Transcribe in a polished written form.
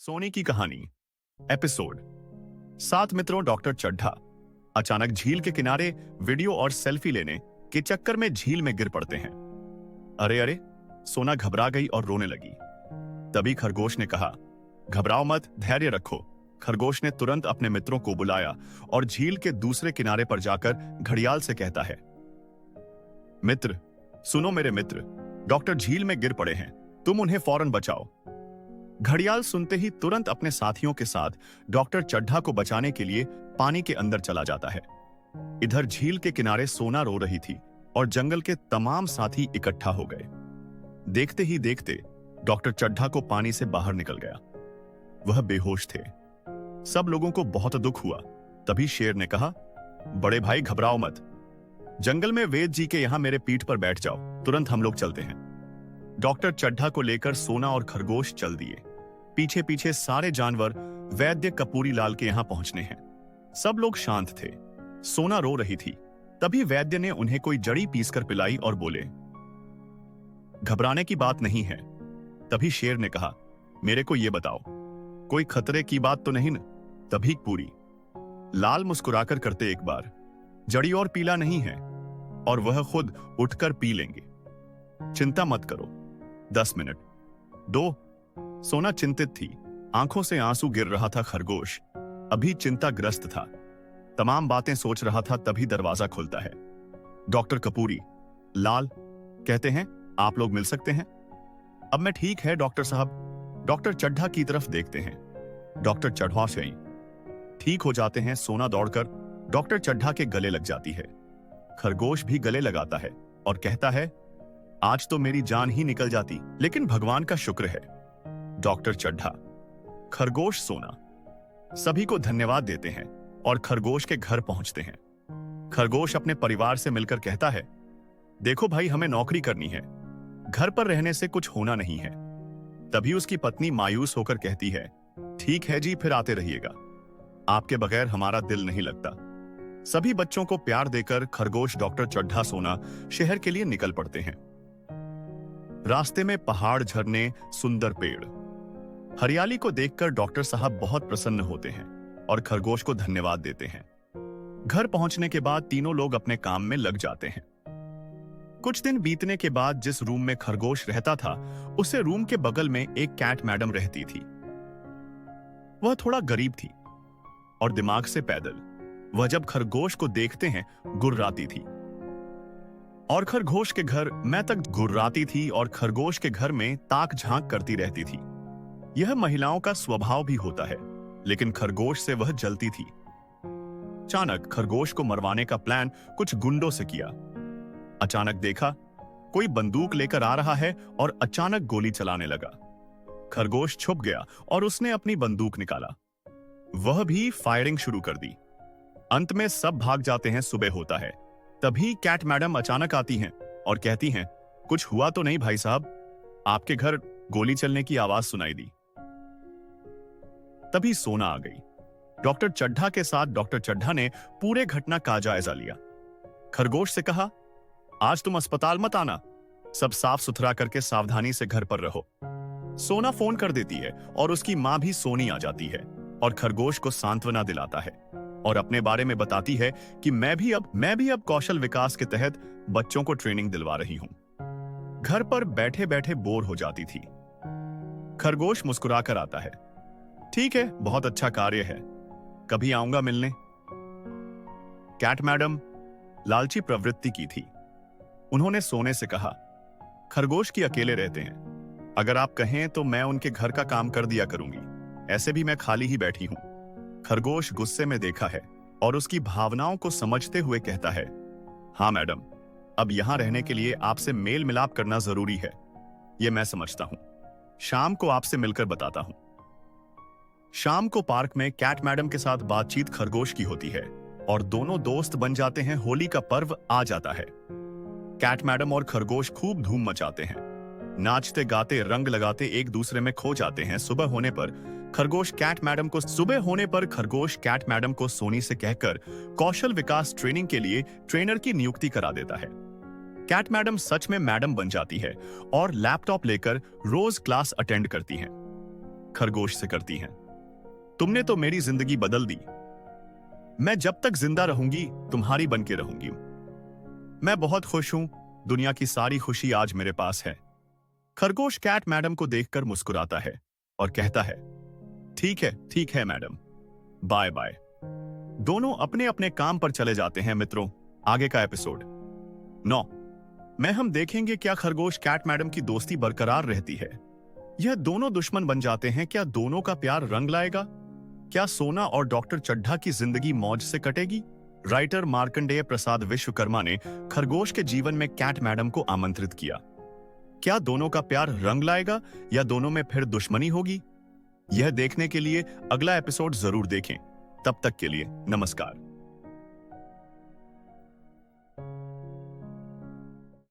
सोनी की कहानी एपिसोड 7 मित्रों डॉक्टर चड्ढा अचानक झील के किनारे वीडियो और सेल्फी लेने के चक्कर में झील में गिर पड़ते हैं। अरे अरे, सोना घबरा गई और रोने लगी। तभी खरगोश ने कहा, घबराओ मत, धैर्य रखो। खरगोश ने तुरंत अपने मित्रों को बुलाया और झील के दूसरे किनारे पर जाकर घड़ियाल से कहता है, मित्र सुनो मेरे मित्र, डॉक्टर झील में गिर पड़े हैं, तुम उन्हें फौरन बचाओ। घड़ियाल सुनते ही तुरंत अपने साथियों के साथ डॉक्टर चड्ढा को बचाने के लिए पानी के अंदर चला जाता है। इधर झील के किनारे सोना रो रही थी और जंगल के तमाम साथी इकट्ठा हो गए। देखते ही देखते डॉक्टर चड्ढा को पानी से बाहर निकल गया। वह बेहोश थे। सब लोगों को बहुत दुख हुआ। तभी शेर ने कहा, बड़े भाई घबराओ मत, जंगल में वेद जी के यहां मेरे पीठ पर बैठ जाओ, तुरंत हम लोग चलते हैं। डॉक्टर चड्ढा को लेकर सोना और खरगोश चल दिए। पीछे पीछे सारे जानवर वैद्य कपूरी लाल के यहां पहुंचने हैं। सब लोग शांत थे। सोना रो रही थी। तभी वैद्य ने उन्हें कोई जड़ी पीसकर पिलाई और बोले, घबराने की बात नहीं है। तभी शेर ने कहा, मेरे को यह बताओ, कोई खतरे की बात तो नहीं न? तभी पूरी लाल मुस्कुराकर करते एक बार, जड़ी और पीला नहीं है और वह खुद उठकर पी लेंगे, चिंता मत करो। 10 मिनट 2। सोना चिंतित थी, आंखों से आंसू गिर रहा था। खरगोश अभी चिंताग्रस्त था, तमाम बातें सोच रहा था। तभी दरवाजा खुलता है। डॉक्टर कपूरी लाल कहते हैं, आप लोग मिल सकते हैं? अब मैं ठीक है डॉक्टर साहब। डॉक्टर चड्ढा की तरफ देखते हैं। डॉक्टर चढ़वा से ठीक हो जाते हैं। सोना दौड़कर डॉक्टर चड्ढा के गले लग जाती है। खरगोश भी गले लगाता है और कहता है, आज तो मेरी जान ही निकल जाती, लेकिन भगवान का शुक्र है। डॉक्टर चड्ढा, खरगोश, सोना सभी को धन्यवाद देते हैं और खरगोश के घर पहुंचते हैं। खरगोश अपने परिवार से मिलकर कहता है, देखो भाई, हमें नौकरी करनी है, घर पर रहने से कुछ होना नहीं है। तभी उसकी पत्नी मायूस होकर कहती है, ठीक है जी, फिर आते रहिएगा, आपके बगैर हमारा दिल नहीं लगता। सभी बच्चों को प्यार देकर खरगोश, डॉक्टर चड्ढा, सोना शहर के लिए निकल पड़ते हैं। रास्ते में पहाड़, झरने, सुंदर पेड़, हरियाली को देखकर डॉक्टर साहब बहुत प्रसन्न होते हैं और खरगोश को धन्यवाद देते हैं। घर पहुंचने के बाद तीनों लोग अपने काम में लग जाते हैं। कुछ दिन बीतने के बाद जिस रूम में खरगोश रहता था, उसे रूम के बगल में एक कैट मैडम रहती थी। वह थोड़ा गरीब थी और दिमाग से पैदल। वह जब खरगोश को देखते हैं गुर्राती थी और खरगोश के घर मैं तक गुर्राती थी और खरगोश के घर में ताक झांक करती रहती थी। यह महिलाओं का स्वभाव भी होता है, लेकिन खरगोश से वह जलती थी। अचानक खरगोश को मरवाने का प्लान कुछ गुंडों से किया। अचानक देखा कोई बंदूक लेकर आ रहा है और अचानक गोली चलाने लगा। खरगोश छुप गया और उसने अपनी बंदूक निकाला। वह भी फायरिंग शुरू कर दी। अंत में सब भाग जाते हैं। सुबह होता है। तभी कैट मैडम अचानक आती हैं और कहती हैं, कुछ हुआ तो नहीं भाई साहब? आपके घर गोली चलने की आवाज सुनाई दी। तभी सोना आ गई। डॉक्टर चड्ढा के साथ डॉक्टर चड्ढा ने पूरे घटना का जायजा लिया। खरगोश से कहा, आज तुम अस्पताल मत आना, सब साफ सुथरा करके सावधानी से घर पर रहो। सोना फोन कर देती है और उसकी मां भी सोनी आ जाती है और खरगोश को सांत्वना दिलाता है और अपने बारे में बताती है कि मैं भी अब कौशल विकास के तहत बच्चों को ट्रेनिंग दिलवा रही हूं। घर पर बैठे बैठे बोर हो जाती थी। खरगोश मुस्कुराकर आता है, ठीक है, बहुत अच्छा कार्य है, कभी आऊंगा मिलने। कैट मैडम लालची प्रवृत्ति की थी। उन्होंने सोने से कहा, खरगोश की अकेले रहते हैं, अगर आप कहें तो मैं उनके घर का काम कर दिया करूंगी, ऐसे भी मैं खाली ही बैठी हूं। खरगोश गुस्से में देखा है और उसकी भावनाओं को समझते हुए कहता है, हाँ मैडम, अब यहां रहने के लिए आपसे मेल मिलाप करना जरूरी है, यह मैं समझता हूं। शाम को आपसे मिलकर बताता हूं। शाम को पार्क में कैट मैडम के साथ बातचीत खरगोश की होती है और दोनों दोस्त बन जाते हैं। होली का पर्व आ जाता है। कैट मैडम और खरगोश खूब धूम मचाते हैं, नाचते गाते रंग लगाते एक दूसरे में खो जाते हैं। सुबह होने पर खरगोश कैट मैडम को सोनी से कहकर कौशल विकास ट्रेनिंग के लिए ट्रेनर की नियुक्ति करा देता है। कैट मैडम सच में मैडम बन जाती है और लैपटॉप लेकर रोज क्लास अटेंड करती हैं। खरगोश से करती हैं। तुमने तो मेरी जिंदगी बदल दी। मैं जब तक जिंदा रहूंगी तुम्हारी बन के रहूंगी। मैं बहुत खुश हूं, दुनिया की सारी खुशी आज मेरे पास है। खरगोश कैट मैडम को देखकर मुस्कुराता है और कहता है, ठीक है मैडम, बाय बाय। दोनों अपने अपने काम पर चले जाते हैं। मित्रों, आगे का एपिसोड 9 में हम देखेंगे क्या खरगोश कैट मैडम की दोस्ती बरकरार रहती है, यह दोनों दुश्मन बन जाते हैं, क्या दोनों का प्यार रंग लाएगा, क्या सोना और डॉक्टर चड्ढा की जिंदगी मौज से कटेगी। राइटर मार्कंडेय प्रसाद विश्वकर्मा ने खरगोश के जीवन में कैट मैडम को आमंत्रित किया। क्या दोनों का प्यार रंग लाएगा या दोनों में फिर दुश्मनी होगी? यह देखने के लिए अगला एपिसोड जरूर देखें। तब तक के लिए नमस्कार।